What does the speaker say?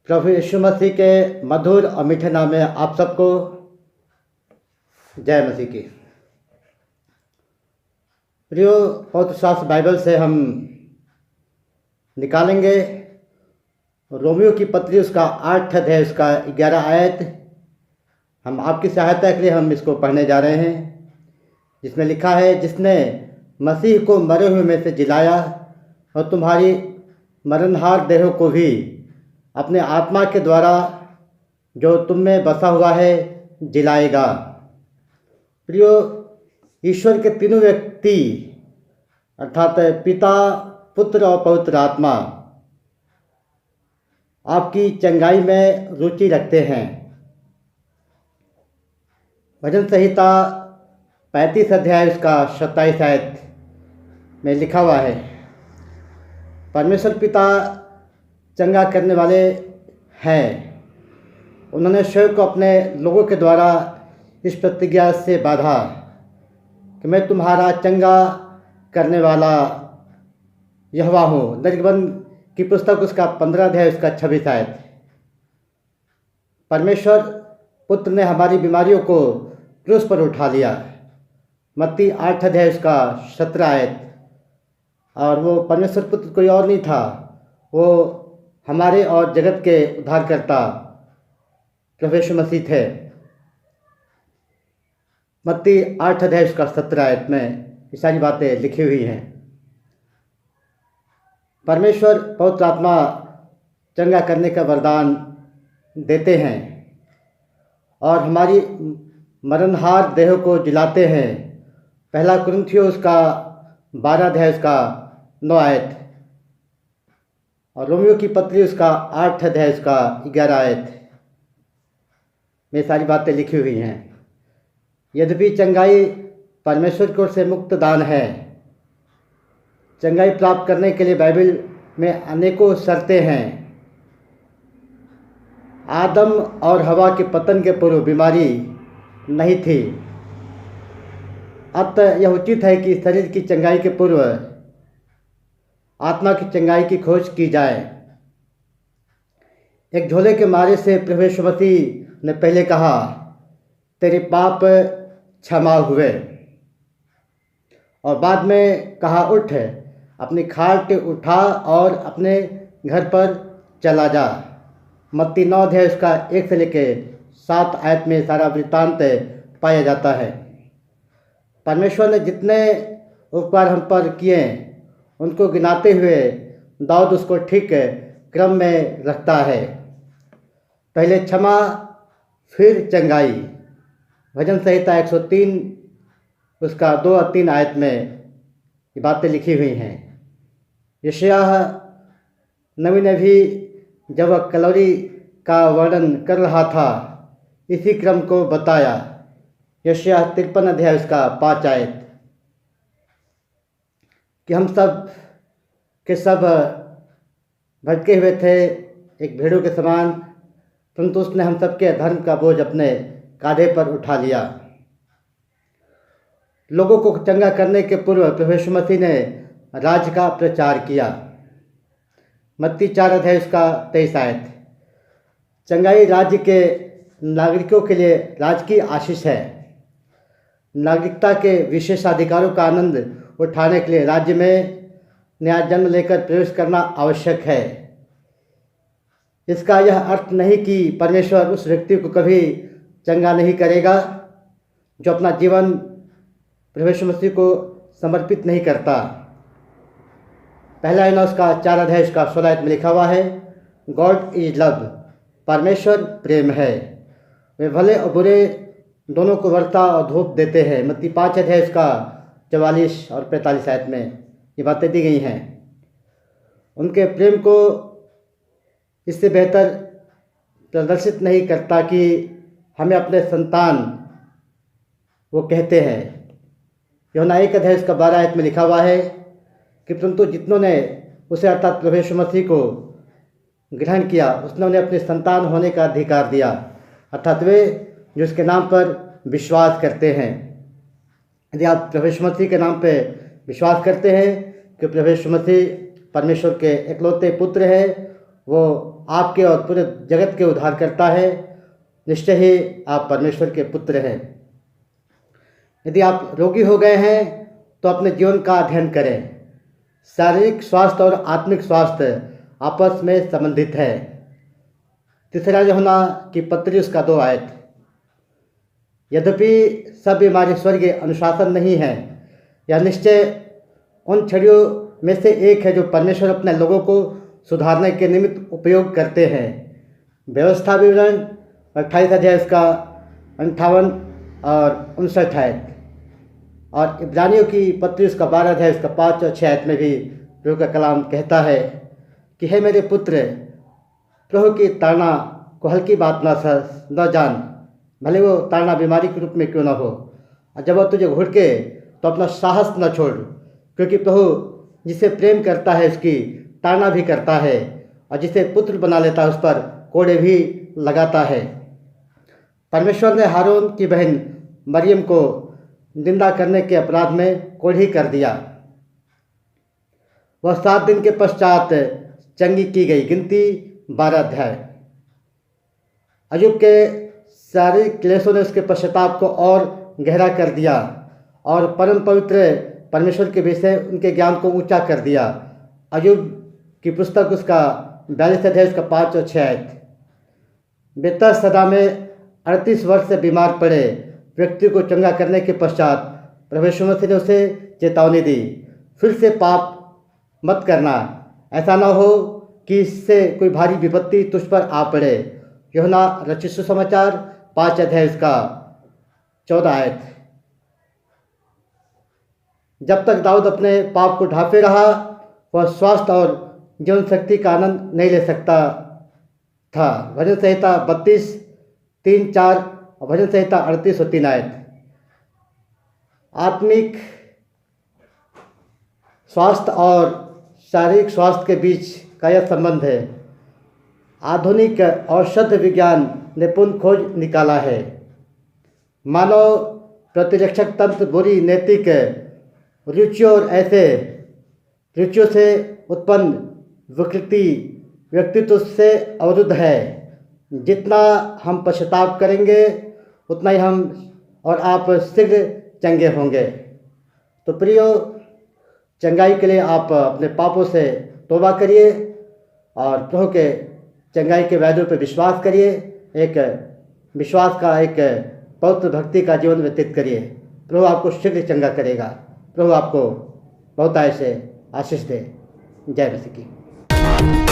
प्रभु यीशु मसीह के मधुर और मीठे नाम में आप सबको जय मसीह की। प्रियो, पवित्र शास्त्र बाइबल से हम निकालेंगे रोमियो की पत्री, उसका 8 अध्याय, उसका 11 आयत। हम आपकी सहायता के लिए हम इसको पढ़ने जा रहे हैं, जिसमें लिखा है, जिसने मसीह को मरे हुए में से जिलाया और तुम्हारी मरणहार देहों को भी अपने आत्मा के द्वारा जो तुम में बसा हुआ है जिलाएगा। प्रियो, ईश्वर के तीनों व्यक्ति अर्थात पिता, पुत्र और पवित्र आत्मा आपकी चंगाई में रुचि रखते हैं। भजन संहिता 35 अध्याय, उसका 27 आयत में लिखा हुआ है, परमेश्वर पिता चंगा करने वाले हैं। उन्होंने स्वयं को अपने लोगों के द्वारा इस प्रतिज्ञा से बांधा कि मैं तुम्हारा चंगा करने वाला यहोवा हूँ। निर्गमन की पुस्तक, उसका 15 अध्याय, उसका 26 आयत। परमेश्वर पुत्र ने हमारी बीमारियों को क्रूस पर उठा लिया। मत्ती 8 अध्याय, उसका 17 आयत। और वो परमेश्वर पुत्र कोई और नहीं था, वो हमारे और जगत के उद्धारकर्ता प्रभु यीशु मसीह थे। मत्ती 8 अध्याय, उसका 17 आयत में ये सारी बातें लिखी हुई हैं। परमेश्वर पवित्र आत्मा चंगा करने का वरदान देते हैं और हमारी मरणहार देहों को जिलाते हैं। पहला कुरिन्थियों, उसका 12 अध्याय, उसका 9 आयत। और रोमियो की पत्री, उसका 8 अध्याय, उसका 11 आयत में सारी बातें लिखी हुई हैं। यद्यपि चंगाई परमेश्वर की ओर से मुक्त दान है, चंगाई प्राप्त करने के लिए बाइबल में अनेकों शर्तें हैं। आदम और हवा के पतन के पूर्व बीमारी नहीं थी। अतः यह उचित है कि शरीर की चंगाई के पूर्व आत्मा की चंगाई की खोज की जाए। एक झोले के मारे से प्रभु यीशु मसीह ने पहले कहा, तेरे पाप क्षमा हुए, और बाद में कहा, उठ, अपनी खाट उठा और अपने घर पर चला जा। मत्ती 9 अध्याय, उसका 1 से लेकर 7 आयत में सारा वृत्तांत पाया जाता है। परमेश्वर ने जितने उपकार हम पर किए उनको गिनाते हुए दाऊद उसको ठीक क्रम में रखता है। पहले क्षमा, फिर चंगाई। भजन संहिता 103, उसका 2 और 3 आयत में ये बातें लिखी हुई हैं। यशायाह नबी ने भी जब वह कलोरी का वर्णन कर रहा था, इसी क्रम को बताया। यशायाह 53 अध्याय, उसका 5 आयत, कि हम सब के सब भटके हुए थे एक भेड़ों के समान, परंतु उसने हम सबके धर्म का बोझ अपने कांधे पर उठा लिया। लोगों को चंगा करने के पूर्व प्रभु यीशु मसीह ने राज्य का प्रचार किया। मत्ती 4 अध्याय, उसका 23 आयत। चंगाई राज्य के नागरिकों के लिए राज्य की आशीष है। नागरिकता के विशेषाधिकारों का आनंद उठाने के लिए राज्य में नया जन्म लेकर प्रवेश करना आवश्यक है। इसका यह अर्थ नहीं कि परमेश्वर उस व्यक्ति को कभी चंगा नहीं करेगा जो अपना जीवन प्रभु यीशु मसीह को समर्पित नहीं करता। पहला यूहन्ना, उसका 4 अध्याय, उसका 16 आयत में लिखा हुआ है, गॉड इज लव, परमेश्वर प्रेम है, वे भले और बुरे दोनों को वर्षा और धूप देते हैं। मत्ती 5 अध्याय, उसका 44 और 45 आयत में ये बातें दी गई हैं। उनके प्रेम को इससे बेहतर प्रदर्शित नहीं करता कि हमें अपने संतान वो कहते हैं। यूहन्ना 1 अध्याय, उसका 12 आयत में लिखा हुआ है कि परंतु जितनों ने उसे अर्थात प्रभु यीशु मसीह को ग्रहण किया, उसने उन्हें अपने संतान होने का अधिकार दिया, अर्थात वे जो उसके नाम पर विश्वास करते हैं। यदि आप प्रभु यीशु मसीह के नाम पे विश्वास करते हैं कि प्रभु यीशु मसीह परमेश्वर के इकलौते पुत्र है वो आपके और पूरे जगत के उद्धार करता है, निश्चय ही आप परमेश्वर के पुत्र हैं। यदि आप रोगी हो गए हैं तो अपने जीवन का अध्ययन करें। शारीरिक स्वास्थ्य और आत्मिक स्वास्थ्य आपस में संबंधित है। तीसरा यूहन्ना की पत्री उसका 2 आयत। यद्यपि सब बीमारी स्वर्गीय अनुशासन नहीं है, यह निश्चय उन छड़ियों में से एक है जो परमेश्वर अपने लोगों को सुधारने के निमित्त उपयोग करते हैं। व्यवस्था विवरण 28 अध्याय उसका 58 और 59 आयत, और इब्रानियों की पत्री उसका 12 अध्याय उसका 5 और 6 आयत में भी प्रभु का कलाम कहता है कि हे मेरे पुत्र, प्रभु की ताड़ना को हल्की बात न जान, भले वो ताड़ना बीमारी के रूप में क्यों न हो। और जब वह तुझे घुड़के तो अपना साहस न छोड़, क्योंकि प्रभु जिसे प्रेम करता है उसकी ताड़ना भी करता है, और जिसे पुत्र बना लेता है उस पर कोड़े भी लगाता है। परमेश्वर ने हारून की बहन मरियम को निंदा करने के अपराध में कोढ़ी कर दिया। वह 7 दिन के पश्चात चंगी की गई। गिनती 12 अध्याय। अय्यूब के शारीरिक क्लेशों ने उसके पश्चाताप को और गहरा कर दिया और परम पवित्र परमेश्वर के विषय उनके ज्ञान को ऊंचा कर दिया। अय्यूब की पुस्तक उसका 42 अध्याय उसका 5 और 6 आयत। बेतहसदा में 38 वर्ष से बीमार पड़े व्यक्ति को चंगा करने के पश्चात प्रभु यीशु मसीह ने उसे चेतावनी दी, फिर से पाप मत करना, ऐसा न हो कि इससे कोई भारी विपत्ति तुझ पर आ पड़े। यूहन्ना रचित सुसमाचार 5 अध्याय उसका 14 आयत। जब तक दाऊद अपने पाप को ढांपे रहा, वह स्वास्थ्य और जीवन शक्ति का आनंद नहीं ले सकता था। भजन संहिता 32, 3, 4 और भजन संहिता 38 और 3 आयत। आत्मिक स्वास्थ्य और शारीरिक स्वास्थ्य के बीच का यह संबंध है। आधुनिक औषध विज्ञान ने पूर्ण खोज निकाला है। मानव प्रतिरक्षक तंत्र बुरी नैतिक रुचियों और ऐसे रुचियों से उत्पन्न विकृति व्यक्तित्व से अवरुद्ध है। जितना हम पश्चाताप करेंगे उतना ही हम और आप शीघ्र चंगे होंगे। तो प्रियो, चंगाई के लिए आप अपने पापों से तौबा करिए और प्रभु के चंगाई के वायदों पर विश्वास करिए। एक विश्वास का एक पवित्र भक्ति का जीवन व्यतीत करिए। प्रभु आपको शीघ्र चंगा करेगा। प्रभु आपको बहुत ऐसे आशीष दे। जय मसीह की।